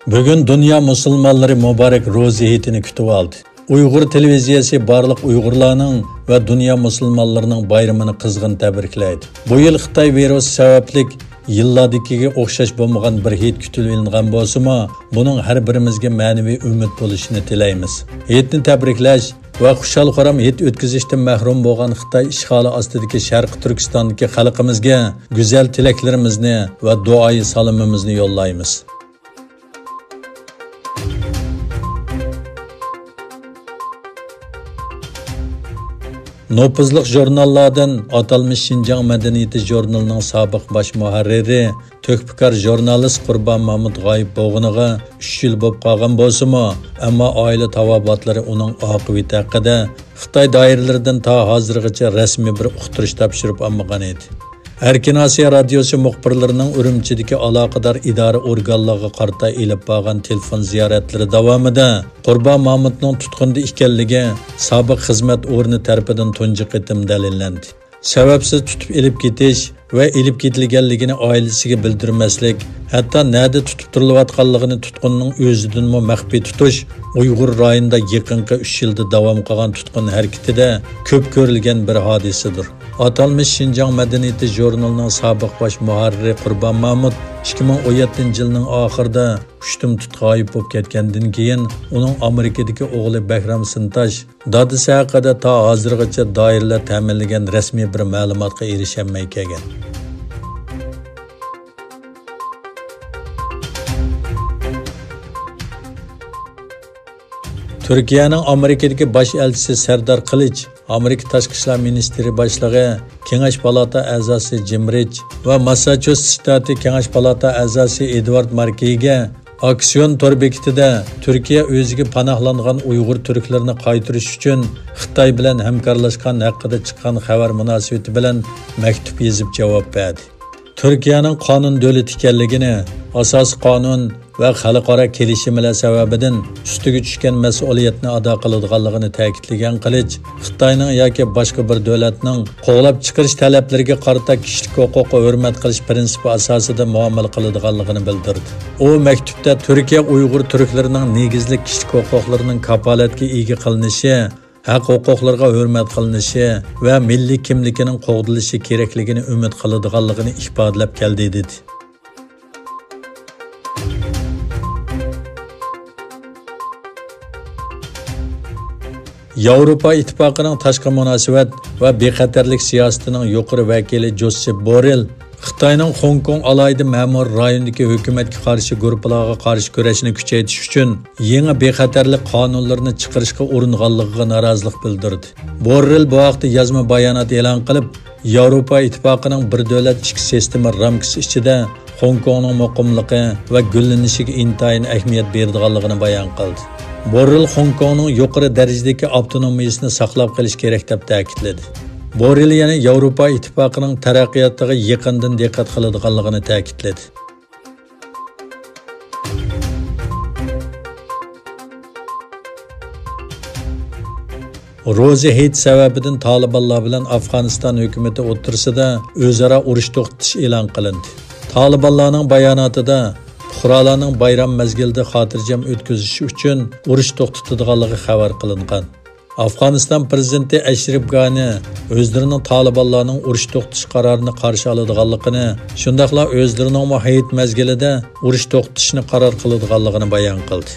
Bugün dünya musulmonlari mübarek ro'za hayitini kutib oldi. Uyg'ur televiziyasi barliq Uyg'urlarning va dunyo musulmonlarining bayramini qizg'in tabriklaydi. Bu yil Xitoy virusi sababli yillardagiga o'xshash bo'lmagan bir hayit kutilgan bo'lsa-mu, buning har birimizga ma'naviy umid bo'lishini tilaymiz. Hayitni tabriklash va xushal-xuram hayit o'tkazishdan mahrum bo'lgan Xitoy ishg'oli ostidagi Sharqi Turkistondagi xalqimizga go'zal tilaklarimizni va duoyi salomimizni yo'llaymiz. Nopuzluq jurnallardan atalmış Şinjan Medeniyeti jurnalining sobiq bosh muharriri, Tökpikar jurnalist Qurbon Mahmud g'oyib bo'lganiga 3 yil bo'lib qolgan bo'lsa-mu, ammo oila tavobatlari uning oqibati haqida Xitoy doiralaridan ta hozirgacha rasmiy bir uqtirish topshirib olmagan edi. Erkin Asiya radiosi muxbirlarining Urumchidagi aloqador idora organlariga qarata elib borgan telefon ziyoratlari davomida Qurbon Mahmudning tutqunda ekanligi sobiq xizmat o'rni tarafidan tunji qitim dalillandi. Sababsiz tutib elib ketish va elib ketilganligini oilasiga bildirmaslik, hatto nada tutib turilayotganligini tutqunning o'zidanmi maxfiy tutish Uyg'ur rayonida yaqinqi 3 yilda davom qilgan tutqun harakatida ko'p ko'rilgan bir hodisadir. Atalmış Şinjan Medeniyeti jurnalining sobiq bosh muharriri Qurbon Mahmud 2017-yilning oxirida hushtum tutg'oyib bo'lib ketgandan keyin uning Amerikadagi o'g'li Bahram Sintash dadisi haqida ta hozirgacha doiralar ta'minlagan rasmiy bir ma'lumotga erisholmay kelgan. Türkiye'nin Amerika'daki baş elçisi Serdar Kılıç, Amerika Tashqi ishlar ministri boshlig'i, Kengash palata a'zosi Jim Rich va Massachusetts shtati Kengash palata a'zosi Edward Markeyga aksiyon tor bekitida Turkiya o'ziga panohlangan Uyg'ur turklarini qaytarish uchun Xitoy bilan hamkorlashgan haqida chiqqan xabar munosabati bilan maktub yozib javob berdi. Türkiye'nin qonun davlat ekanligini, asosiy qonun va xalqaro kelishimlar sababidan ustiga tushgan mas'uliyatni ado qiladiganligini ta'kidlagan Qilich, Xitoyning yoki boshqa bir davlatning qo'g'lab chiqarish talablariga qarata kishilik huquqqa hurmat qilish prinsipi asosida muomala qiladiganligini bildirdi. U maktubda Turkiya Uyg'ur turklarining negizli kishilik huquqlarining kafolatga ega qilinishi, haq huquqlarga hurmat qilinishi va milliy kimligining qo'g'dilishi kerakligini umid qiladiganligini ifodalab keldi dedi. Yevropa İttifaqının tashqi munosabat va bexatarlik siyosatining yuqori vakili Josep Borrell Xitoyning Hong Kong alayda ma'mur rayonidagi hukumatga qarshi guruhlarga qarshi kurashni kuchaytirish uchun yangi bexatarlik qonunlarini chiqarishga uringanligiga norozilik bildirdi. Borrell bu vaqtda yozma bayonot e'lon qilib, Yevropa İttifaqının bir davlat ichki sistema ramkasi ichida Hong Kongning muqimligi va gullanishiga intayin ahamiyat beradiganligini bayon qildi. Borrell Hong Kongning yuqori darajadagi avtonomiyasini saqlab qolish kerak deb ta'kidladi. Borrell yana Yevropa İttifaqının taraqqiyotiga yaqindan diqqat qiladiganligini ta'kidladi. Ro'za hayit sababidan Talibanlar bilan Afg'oniston hukumati o'rtasida o'zaro urush to'xtatish e'lon qilindi. Talibanlarning bayonotida fuqarolarning bayram mezgilida xotirjam o'tkazishi uchun urush to'xtatadiganligi xabar qilingan. Afg'oniston prezidenti Ashraf G'ani o'zlarining Talibanlarning urush to'xtatish qarorini qarshi oladiganligini, shundaqla o'zlarining hayit mezgilida urush to'xtatishni qaror qiladiganligini bayon qildi.